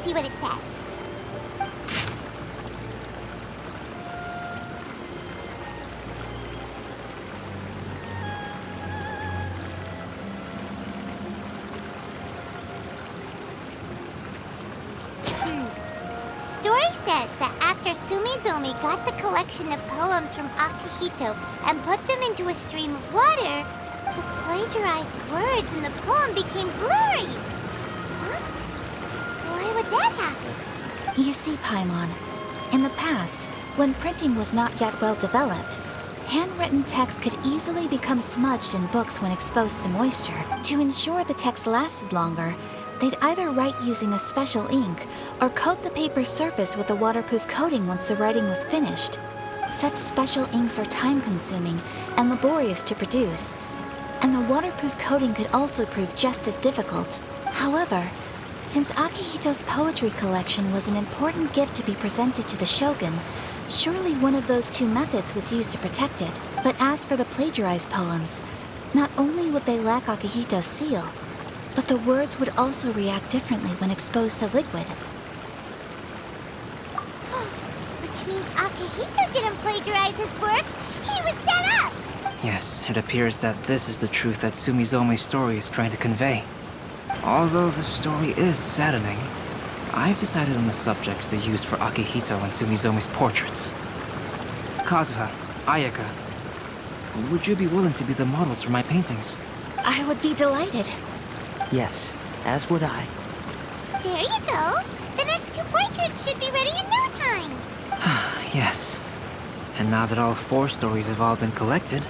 Let's see what it says. Story says that after Sumizomi got the collection of poems from Akihito and put them into a stream of water, the plagiarized words in the poem became blurry. Huh? Why would that happen? You see, Paimon, in the past, when printing was not yet well developed, handwritten text could easily become smudged in books when exposed to moisture. To ensure the text lasted longer, they'd either write using a special ink or coat the paper's surface with a waterproof coating once the writing was finished. Such special inks are time-consuming and laborious to produce, and the waterproof coating could also prove just as difficult. However, since Akihito's poetry collection was an important gift to be presented to the shogun, surely one of those two methods was used to protect it. But as for the plagiarized poems, not only would they lack Akihito's seal, but the words would also react differently when exposed to liquid. Which means Akihito didn't plagiarize his work. He was set up! Yes, it appears that this is the truth that Sumizome's story is trying to convey. Although the story is saddening, I've decided on the subjects to use for Akihito and Sumizome's portraits. Kazuha, Ayaka, would you be willing to be the models for my paintings? I would be delighted. Yes, as would I. There you go. The next two portraits should be ready in no time. Yes. And now that all four stories have all been collected,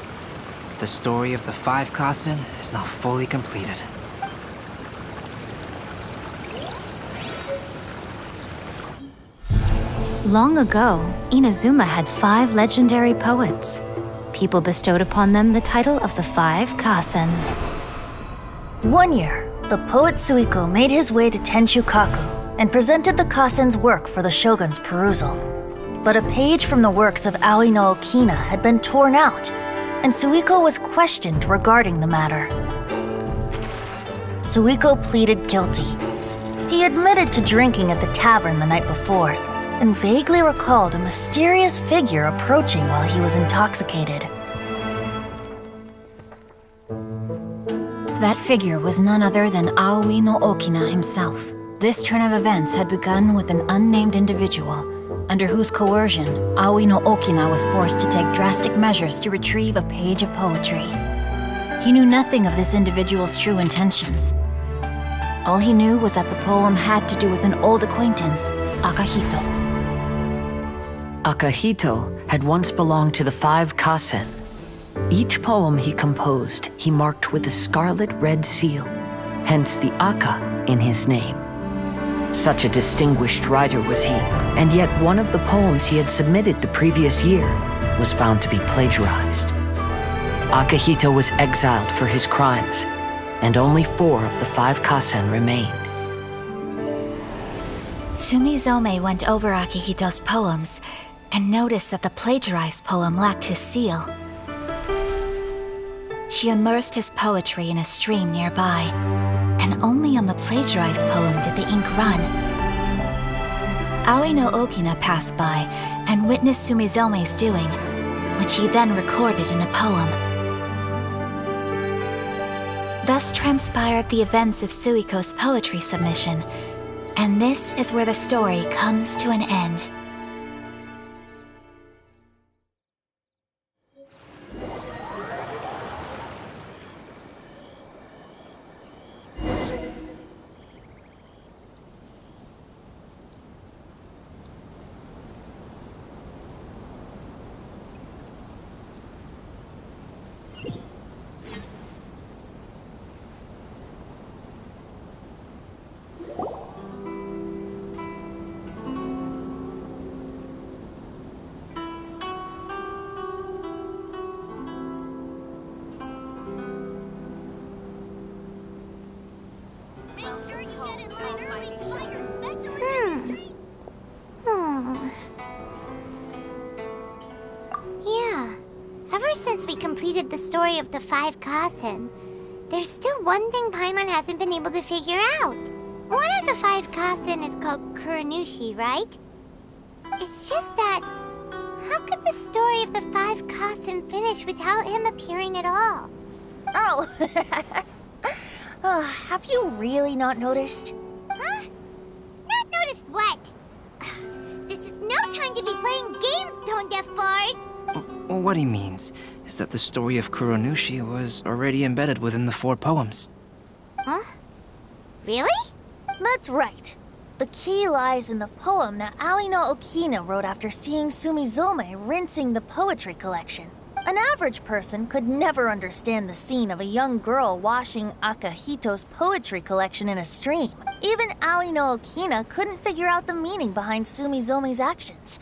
the story of the 5 Kasen is now fully completed. Long ago, Inazuma had 5 legendary poets. People bestowed upon them the title of the 5 Kasen. One year, the poet Suiko made his way to Tenshukaku and presented the Kasen's work for the shogun's perusal. But a page from the works of Aoi no Okina had been torn out, and Suiko was questioned regarding the matter. Suiko pleaded guilty. He admitted to drinking at the tavern the night before, and vaguely recalled a mysterious figure approaching while he was intoxicated. That figure was none other than Aoi no Okina himself. This turn of events had begun with an unnamed individual, under whose coercion Aoi no Okina was forced to take drastic measures to retrieve a page of poetry. He knew nothing of this individual's true intentions. All he knew was that the poem had to do with an old acquaintance, Akihito. Akihito had once belonged to the 5 Kasen. Each poem he composed, he marked with a scarlet red seal, hence the Aka in his name. Such a distinguished writer was he, and yet one of the poems he had submitted the previous year was found to be plagiarized. Akihito was exiled for his crimes, and only 4 of the 5 Kasen remained. Sumizome went over Akihito's poems and noticed that the plagiarized poem lacked his seal. She immersed his poetry in a stream nearby, and only on the plagiarized poem did the ink run. Aoi no Okina passed by and witnessed Sumizome's doing, which he then recorded in a poem. Thus transpired the events of Suiko's poetry submission, and this is where the story comes to an end. Yeah. Ever since we completed the story of the 5 Kasen, there's still one thing Paimon hasn't been able to figure out. What are the 5 Kasen Kasen is called Kuranushi, right? It's just that... how could the story of the 5 Kasen finish without him appearing at all? Oh! Have you really not noticed? Huh? Not noticed what? This is no time to be playing games, Tone Deaf Bard! What he means is that the story of Kuranushi was already embedded within the 4 poems. Huh? Really? That's right. The key lies in the poem that Ali no Okina wrote after seeing Sumizome rinsing the poetry collection. An average person could never understand the scene of a young girl washing Akahito's poetry collection in a stream. Even Ali no Okina couldn't figure out the meaning behind Sumizome's actions.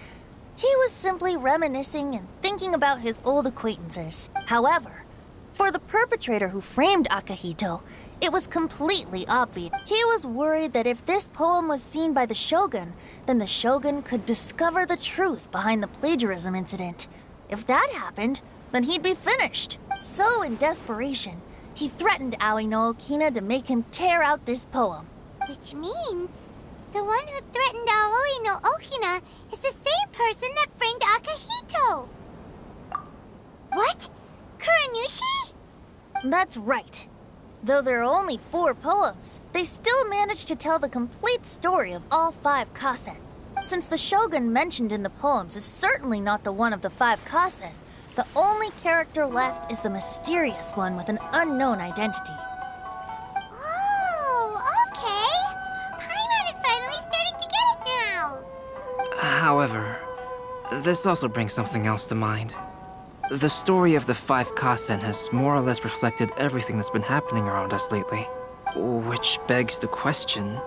He was simply reminiscing and thinking about his old acquaintances. However, for the perpetrator who framed Akahito, it was completely obvious. He was worried that if this poem was seen by the Shogun, then the Shogun could discover the truth behind the plagiarism incident. If that happened, then he'd be finished. So in desperation, he threatened Ali no Okina to make him tear out this poem. Which means the one who threatened Aoi no Okina is the same person that framed Akahito. What? Kuranushi? That's right. Though there are only 4 poems, they still managed to tell the complete story of all 5 Kasen. Since the Shogun mentioned in the poems is certainly not the one of the 5 Kasen, the only character left is the mysterious one with an unknown identity. Oh, okay. Paimon is finally starting to get it now. However, this also brings something else to mind. The story of the 5 Kasen has more or less reflected everything that's been happening around us lately. Which begs the question,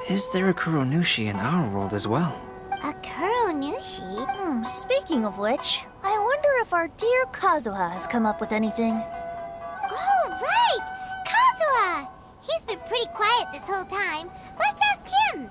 is there a Kuranushi in our world as well? A Kuranushi? Speaking of which, I wonder if our dear Kazuha has come up with anything. Oh, right! Kazuha! He's been pretty quiet this whole time. Let's ask him.